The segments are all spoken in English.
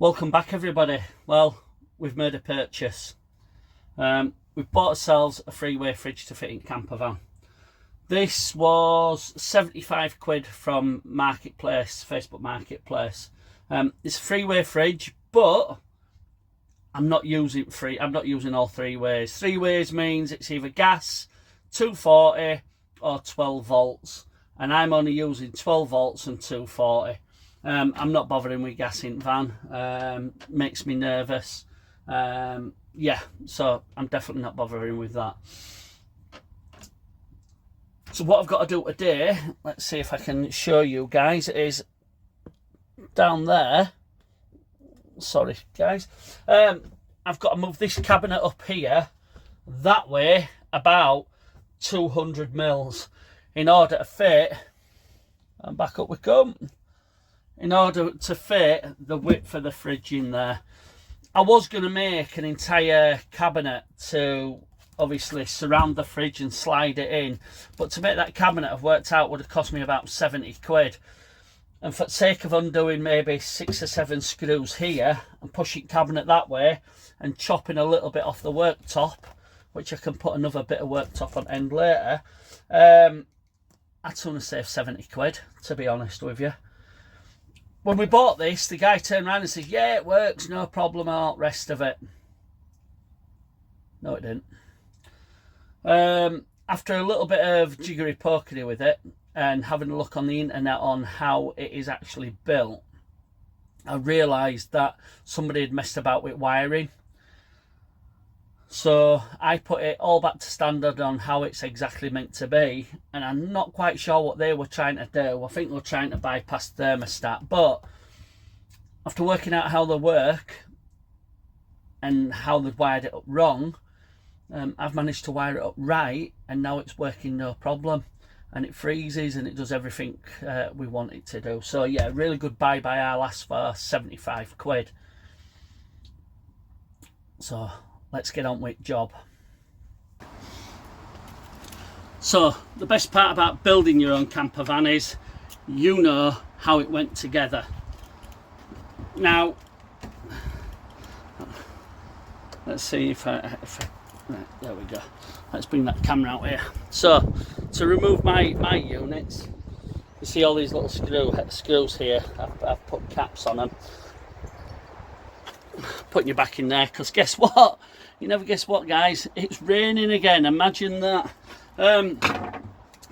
Welcome back everybody. Well, we've made a purchase. We've bought ourselves a freeway fridge to fit in camper van. This was 75 quid from Marketplace, Facebook Marketplace. It's a freeway fridge, but I'm not using all three ways. Three ways means it's either gas, 240 or 12 volts. And I'm only using 12 volts and 240. I'm not bothering with gas in van. Makes me nervous. Yeah, so I'm definitely not bothering with that. So what I've got to do today, let's see if I can show you guys, is down there. Sorry guys. I've got to move this cabinet up here that way about 200 mils in order to fit, and back up we come, in order to fit the width of the fridge in there. I was going to make an entire cabinet to obviously surround the fridge and slide it in, but to make that cabinet I've worked out would have cost me about 70 quid. And for the sake of undoing maybe 6 or 7 screws here and pushing cabinet that way and chopping a little bit off the worktop, which I can put another bit of worktop on end later, I'd sooner save 70 quid, to be honest with you. When we bought this, the guy turned around and said, yeah, it works, no problem, all the rest of it. No, it didn't. After a little bit of jiggery pokery with it and having a look on the internet on how it is actually built, I realised that somebody had messed about with wiring. So I put it all back to standard on how it's exactly meant to be, and I'm not quite sure what they were trying to do. I think they were trying to bypass the thermostat, but after working out how they work and how they've wired it up wrong, I've managed to wire it up right, and now it's working no problem, and it freezes and it does everything we want it to do. So yeah, really good buy by our last for 75 quid. So let's get on with job. So the best part about building your own camper van is you know how it went together. Now let's see if I right, there we go. Let's bring that camera out here. So to remove my units, you see all these little screws here. I've put caps on them. Putting you back in there, because guess what? You never guess what, guys? It's raining again. Imagine that.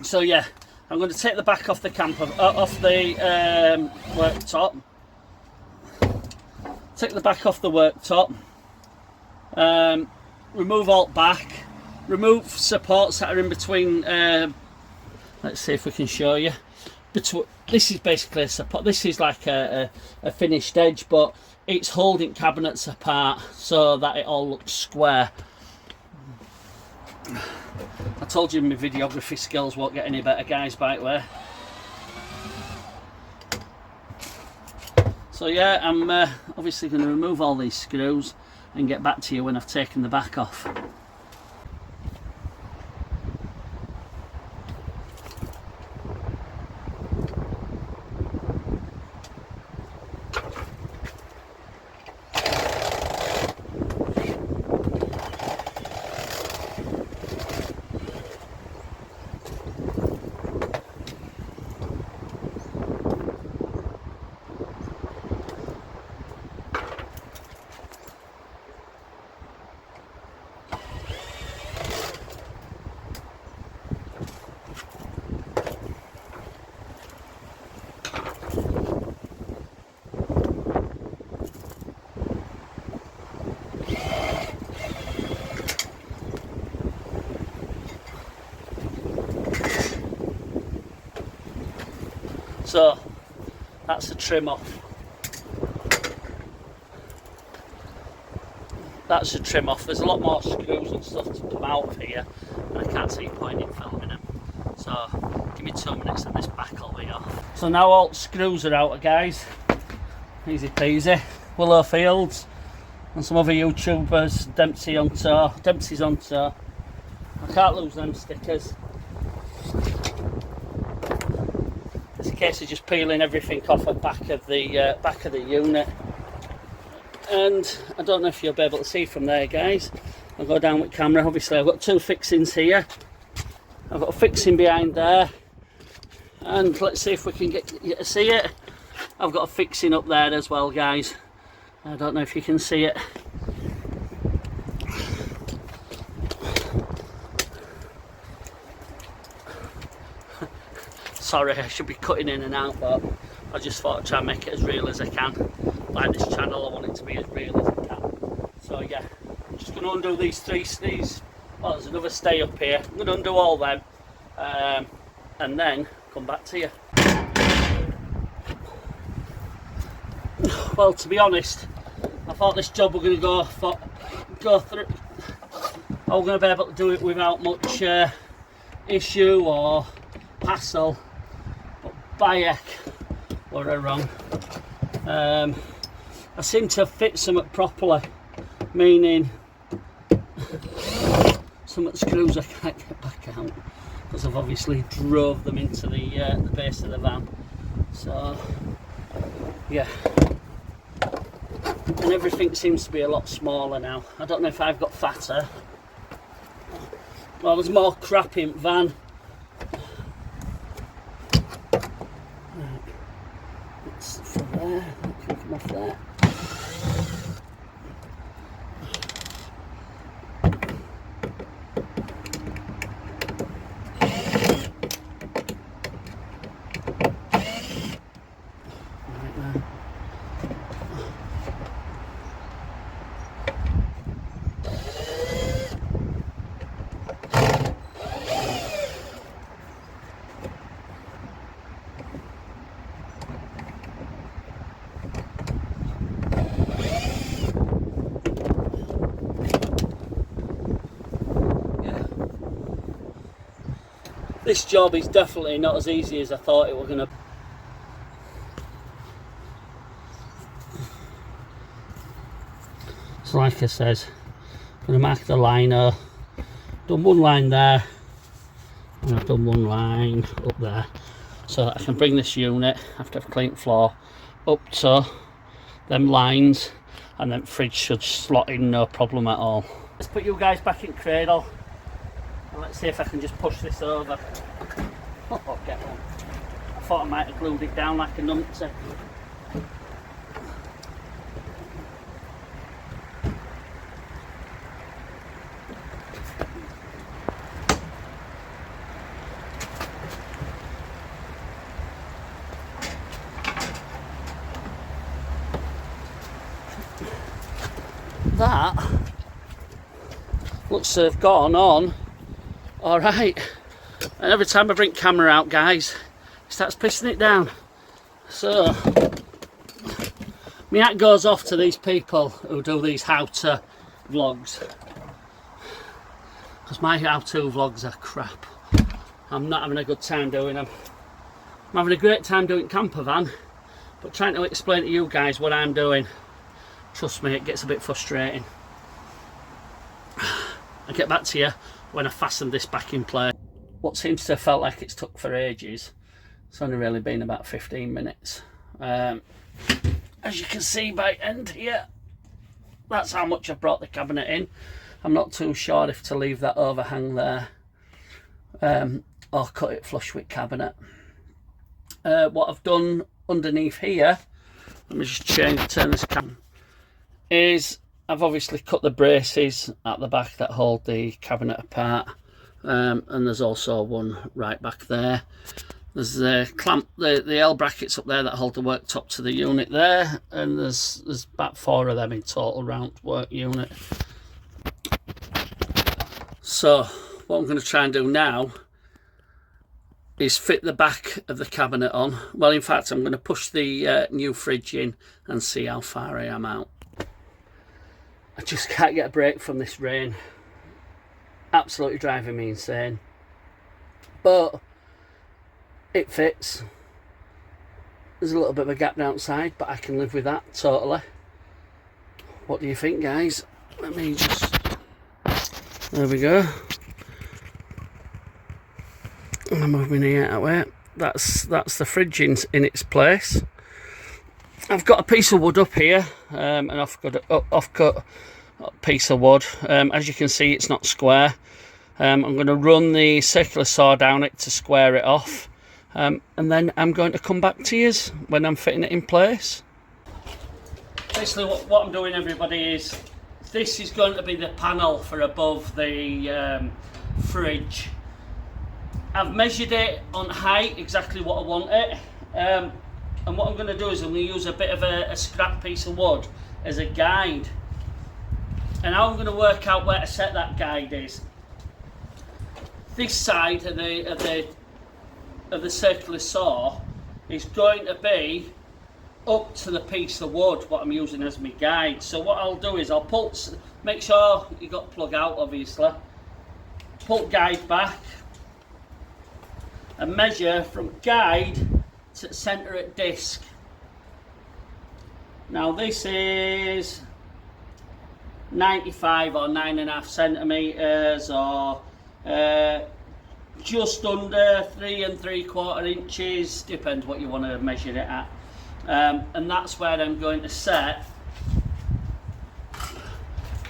So yeah, I'm going to take the back off the worktop. Take the back off the worktop. Remove alt back. Remove supports that are in between. Let's see if we can show you. This is basically a support. This is like a finished edge, but it's holding cabinets apart so that it all looks square. I told you my videography skills won't get any better, guys, by the way. So yeah, I'm obviously going to remove all these screws and get back to you when I've taken the back off. So that's the trim off. That's the trim off. There's a lot more screws and stuff to come out of here, and I can't see a point in filming them. So give me 2 minutes and this back will be off. So now all the screws are out, guys. Easy peasy. Willow Fields and some other YouTubers. Dempsey's on tour. I can't lose them stickers. It's a case of just peeling everything off the back of the unit. and I don't know if you'll be able to see from there, guys. I'll go down with camera. Obviously I've got two fixings here. I've got a fixing behind there, and let's see if we can get you to see it. I've got a fixing up there as well, guys. I don't know if you can see it. Sorry, I should be cutting in and out, but I just thought I'd try and make it as real as I can. Like this channel, I want it to be as real as I can. So yeah, I'm just going to undo these well, there's another stay up here. I'm going to undo all them, and then come back to you. Well, to be honest, I thought this job we're going to go through. I was going to be able to do it without much issue or hassle, but by heck, were I wrong. I seem to have fit something properly, meaning some of the screws I can't get back out because I've obviously drove them into the base of the van. So yeah, and everything seems to be a lot smaller now. I don't know if I've got fatter. Well, there's more crap in van. Right. It's from there. It can come off there. This job is definitely not as easy as I thought it was going to be. So like I said, I'm going to mark the liner. Done one line there, and I've done one line up there, so that I can bring this unit, after I've cleaned the floor, up to them lines, and then fridge should slot in no problem at all. Let's put you guys back in cradle. Let's see if I can just push this over. Oh, get one. I thought I might have glued it down like a numpty. That looks to have gone on alright, and every time I bring camera out, guys, it starts pissing it down. So my hat goes off to these people who do these how-to vlogs, because my how-to vlogs are crap. I'm not having a good time doing them. I'm having a great time doing campervan, but trying to explain to you guys what I'm doing, trust me, it gets a bit frustrating. I'll get back to you when I fastened this back in place. What seems to have felt like it's took for ages, it's only really been about 15 minutes. As you can see by end here, that's how much I've brought the cabinet in. I'm not too sure if to leave that overhang there or cut it flush with cabinet. What I've done underneath here, let me just turn this camera, is I've obviously cut the braces at the back that hold the cabinet apart, and there's also one right back there. There's the clamp, the L brackets up there that hold the worktop to the unit there, and there's about 4 of them in total round work unit. So what I'm going to try and do now is fit the back of the cabinet on. Well, in fact, I'm going to push the new fridge in and see how far I am out. I just can't get a break from this rain. Absolutely driving me insane. But it fits. There's a little bit of a gap outside, but I can live with that totally. What do you think, guys? Let me just... There we go. I'm moving here that way. That's the fridge in its place. I've got a piece of wood up here, and I've got an off-cut piece of wood. As you can see, it's not square. I'm going to run the circular saw down it to square it off, and then I'm going to come back to you when I'm fitting it in place. Basically what I'm doing, everybody, is this is going to be the panel for above the fridge. I've measured it on height exactly what I want it, and what I'm going to do is I'm going to use a bit of a scrap piece of wood as a guide, and how I'm going to work out where to set that guide is this side of the circular saw is going to be up to the piece of wood what I'm using as my guide. So what I'll do is I'll pull, make sure you got plug out obviously, pull guide back and measure from guide to centre at disc. Now this is 95 or 9.5 centimetres, or just under 3 3/4 inches, depends what you want to measure it at. And that's where I'm going to set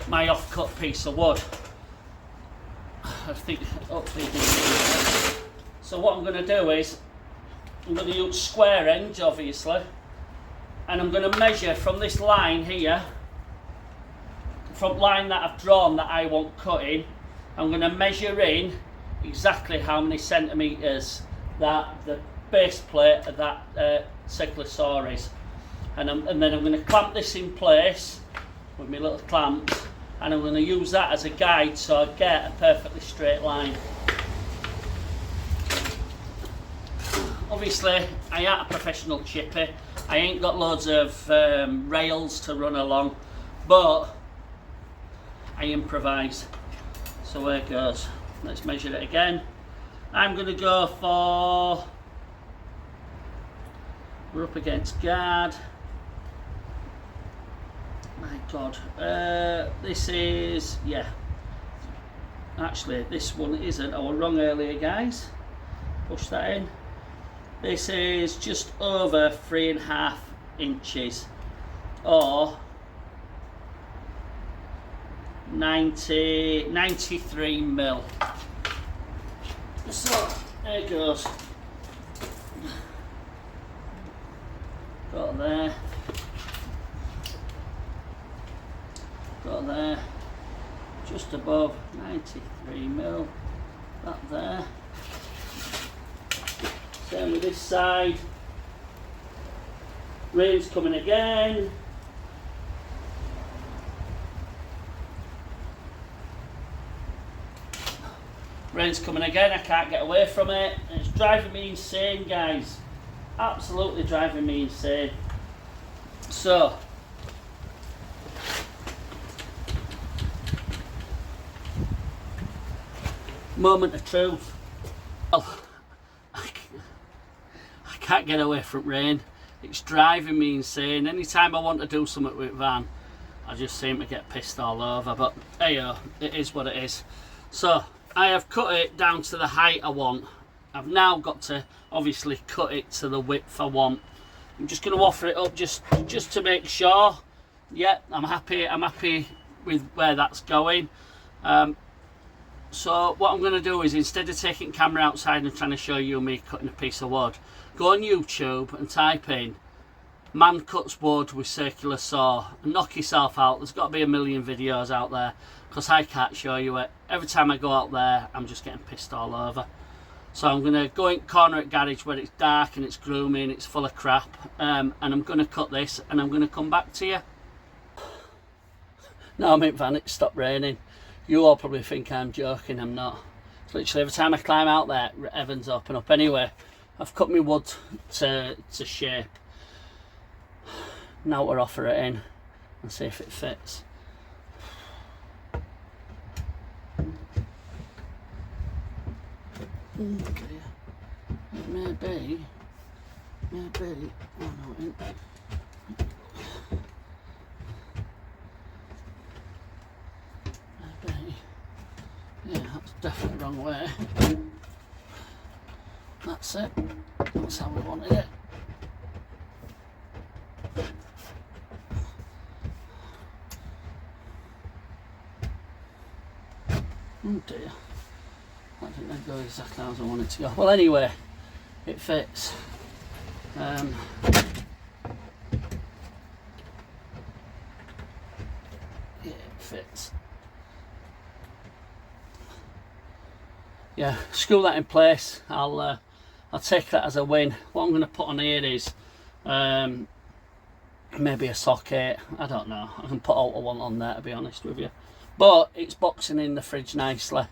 my off-cut piece of wood. I think, so what I'm going to do is I'm going to use square edge obviously, and I'm going to measure from this line here, from line that I've drawn that I want cutting. I'm going to measure in exactly how many centimetres that the base plate of that circular saw is, and then I'm going to clamp this in place with my little clamps, and I'm going to use that as a guide so I get a perfectly straight line. Obviously I ain't a professional chippy, I ain't got loads of rails to run along, but I improvise. So there it goes. Let's measure it again. I'm going to go for, we're up against guard. My God, this is, yeah. Actually, this one isn't. I was wrong earlier, guys. Push that in. This is just over 3.5 inches, or 93 mil. So there it goes. Got there. Got there. Just above 93 mil. That there. Same with this side. Rain's coming again. Rain's coming again, I can't get away from it. It's driving me insane, guys. Absolutely driving me insane. So, moment of truth. Well, I can't get away from rain. It's driving me insane. Anytime I want to do something with van, I just seem to get pissed all over. But hey, it is what it is. So, I have cut it down to the height I want. I've now got to obviously cut it to the width I want. I'm just going to offer it up just to make sure. Yeah, I'm happy with where that's going. So what I'm going to do is, instead of taking camera outside and trying to show you me cutting a piece of wood, go on YouTube and type in "man cuts wood with circular saw" and knock yourself out. There's got to be a million videos out there, because I can't show you it. Every time I go out there, I'm just getting pissed all over. So I'm going to go in corner at garage where it's dark and it's gloomy and it's full of crap, and I'm going to cut this and I'm going to come back to you. No, I'm in van, it stopped raining. You all probably think I'm joking, I'm not. It's literally every time I climb out there, heavens open up. Anyway, I've cut my wood to shape. Now we'll offer it in and see if it fits. Okay. It may be, oh no it ain't. Maybe, yeah, that's definitely the wrong way. That's it, that's how we wanted it. Oh dear, that didn't go exactly as I wanted it to go. Well, anyway, it fits. Yeah, it fits. Yeah, screw that in place. I'll take that as a win. What I'm going to put on here is maybe a socket. I don't know. I can put out one on there, to be honest with you. But it's boxing in the fridge nicely.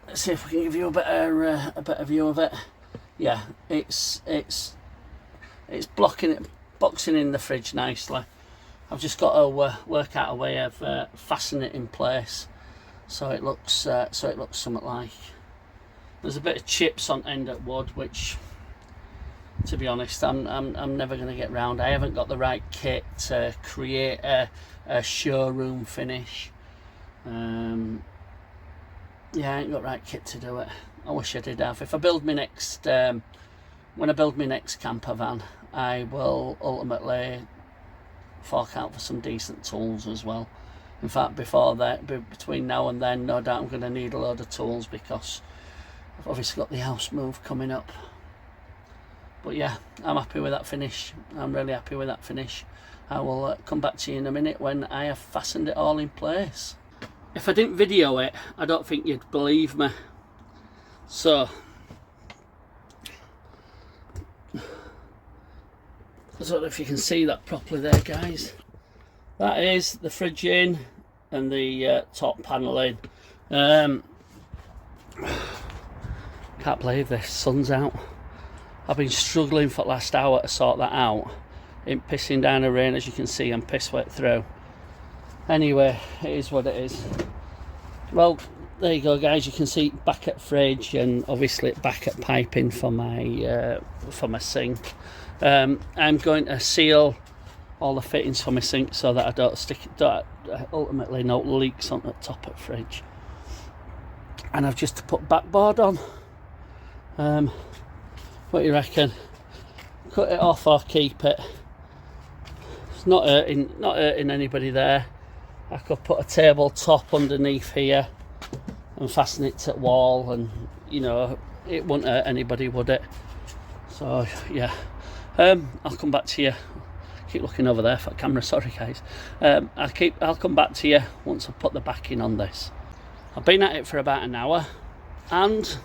Let's see if we can give you a better view of it. Yeah, it's boxing in the fridge nicely. I've just got to work out a way of fastening it in place so it looks something like. There's a bit of chips on end at wood, which, to be honest, I'm never going to get round. I haven't got the right kit to create a showroom finish. Yeah, I ain't got the right kit to do it. I wish I did have. If I build my next, when I build my next camper van, I will ultimately fork out for some decent tools as well. In fact, before that, between now and then, no doubt I'm going to need a load of tools because I've obviously got the house move coming up. But yeah, I'm happy with that finish. I'm really happy with that finish. I will come back to you in a minute when I have fastened it all in place. If I didn't video it, I don't think you'd believe me. So, I don't know if you can see that properly there, guys. That is the fridge in and the top panel in. Can't believe this, sun's out. I've been struggling for the last hour to sort that out. It pissing down the rain, as you can see, I'm piss wet through. Anyway, it is what it is. Well, there you go, guys. You can see back at fridge and obviously back at piping for my sink. I'm going to seal all the fittings for my sink so that I don't ultimately no leaks on the top of the fridge. And I've just put backboard on. What do you reckon? Cut it off or keep it? It's not hurting anybody there. I could put a tabletop underneath here and fasten it to the wall, and you know, it wouldn't hurt anybody, would it? So yeah, I'll come back to you. Keep looking over there for the camera, sorry guys. I'll come back to you once I put the backing on this. I've been at it for about an hour and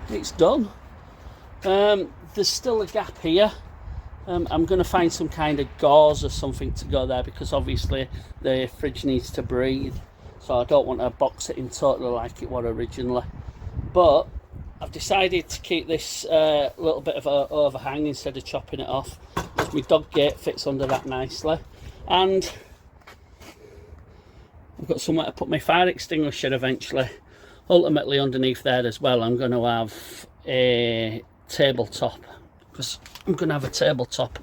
it's done. There's still a gap here. I'm going to find some kind of gauze or something to go there because obviously the fridge needs to breathe, so I don't want to box it in totally like it was originally. But I've decided to keep this little bit of an overhang instead of chopping it off, because my dog gate fits under that nicely, and I've got somewhere to put my fire extinguisher eventually. Ultimately underneath there as well, I'm going to have a tabletop, because I'm going to have a tabletop.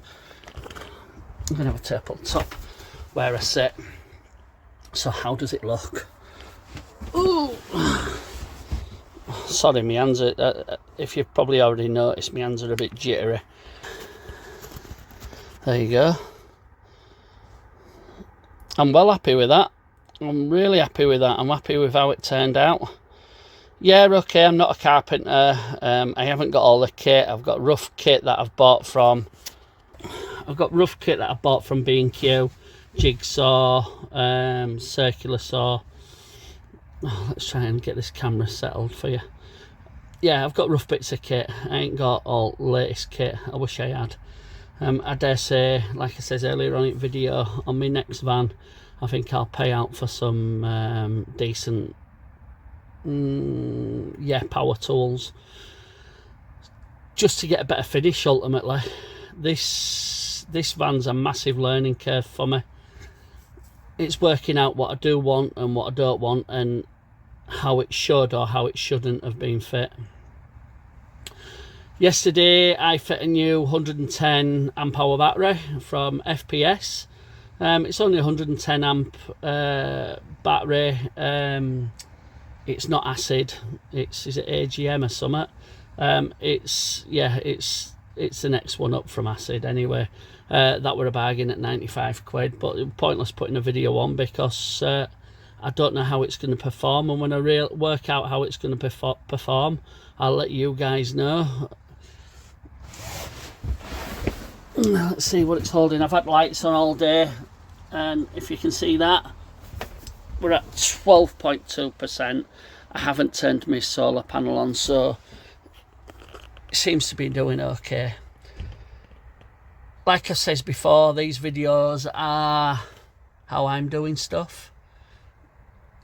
I'm going to have a tabletop where I sit. So how does it look? Ooh. Sorry, my hands are, if you've probably already noticed, my hands are a bit jittery. There you go. I'm well happy with that. I'm really happy with that. I'm happy with how it turned out. Yeah, okay, I'm not a carpenter. I haven't got all the kit. I've got rough kit that I've bought from B&Q, jigsaw, circular saw. Oh, let's try and get this camera settled for you. Yeah, I've got rough bits of kit. I ain't got all latest kit. I wish I had. I dare say, like I said earlier on in the video, on my next van, I think I'll pay out for some decent power tools, just to get a better finish. Ultimately, this van's a massive learning curve for me. It's working out what I do want and what I don't want, and how it should or how it shouldn't have been fit. Yesterday I fit a new 110 amp hour battery from FPS. It's only 110 amp battery. It's not acid. Is it AGM or something? It's the next one up from acid anyway. That were a bargain at 95 quid, but it was pointless putting a video on because I I don't know how it's going to perform, and when I work out how it's going to perform, I'll let you guys know. Let's see what it's holding. I've had lights on all day, and if you can see that, we're at 12.2%. I haven't turned my solar panel on, so it seems to be doing okay. Like I said before, these videos are how I'm doing stuff,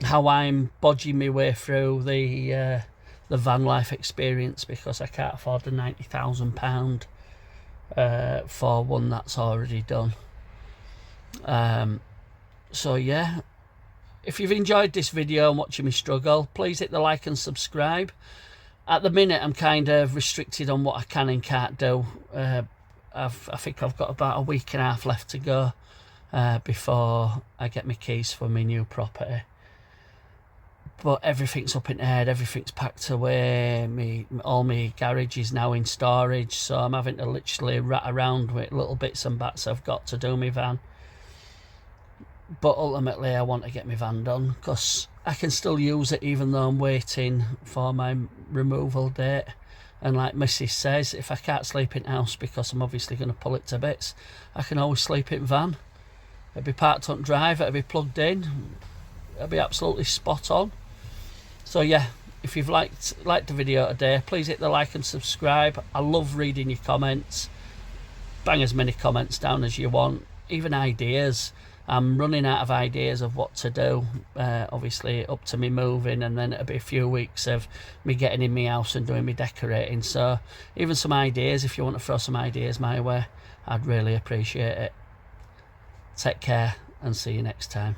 how I'm bodging my way through the van life experience, because I can't afford the £90,000 for one that's already done. So yeah, if you've enjoyed this video and watching me struggle, please hit the like and subscribe. At the minute I'm kind of restricted on what I can and can't do. I think I've got about a week and a half left to go before I get my keys for my new property. But everything's up in the air, everything's packed away, all my garage is now in storage, so I'm having to literally rat around with little bits and bats I've got to do my van. But ultimately I want to get my van done, because I can still use it even though I'm waiting for my removal date. And like Mrs says, if I can't sleep in the house because I'm obviously going to pull it to bits, I can always sleep in van. It'll be parked on drive, it'll be plugged in, it'll be absolutely spot on. So yeah, if you've liked the video today, please hit the like and subscribe. I love reading your comments. Bang as many comments down as you want, even ideas. I'm running out of ideas of what to do, obviously up to me moving, and then it'll be a few weeks of me getting in my house and doing me decorating. So even some ideas, if you want to throw some ideas my way, I'd really appreciate it. Take care and see you next time.